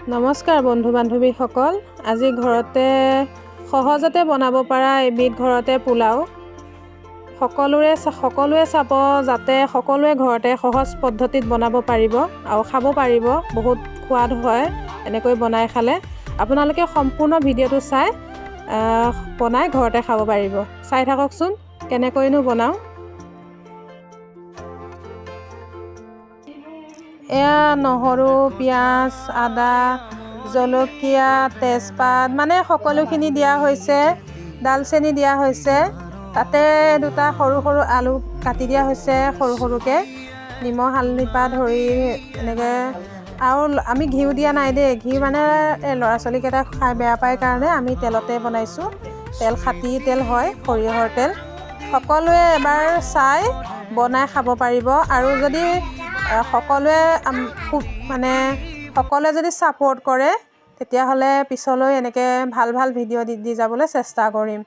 নমস্কাৰ বন্ধু বান্ধৱীসকল, আজি ঘৰতে সহজতে বনাব পৰা এবিধ ঘৰতে পোলাও সকলোৱে চাব যাতে সকলোৱে ঘৰতে সহজ পদ্ধতিত বনাব পাৰিব আৰু খাব পাৰিব। বহুত সোৱাদ হয় এনেকৈ বনাই খালে। আপোনালোকে সম্পূৰ্ণ ভিডিঅ'টো চাই বনাই ঘৰতে খাব পাৰিব। চাই থাককচোন কেনেকৈনো বনাওঁ। এয়া নহৰু, পিঁয়াজ, আদা, জলকীয়া, তেজপাত মানে সকলোখিনি দিয়া হৈছে। দালচেনি দিয়া হৈছে। তাতে দুটা সৰু সৰু আলু কাটি দিয়া হৈছে সৰু সৰুকৈ। নিমখ হালধিৰ পৰা ধৰি এনেকৈ। আৰু আমি ঘিউ দিয়া নাই দেই। ঘিউ মানে ল'ৰা ছোৱালীকেইটা খাই বেয়া পায় কাৰণে আমি তেলতে বনাইছোঁ। তেল খাটি তেল হয়, সৰিয়হৰ তেল। সকলোৱে এবাৰ চাই বনাই খাব পাৰিব। আৰু যদি সকলোৱে যদি ছাপোৰ্ট কৰে তেতিয়াহ'লে পিছলৈ এনেকৈ ভাল ভিডিঅ' দি যাবলৈ চেষ্টা কৰিম।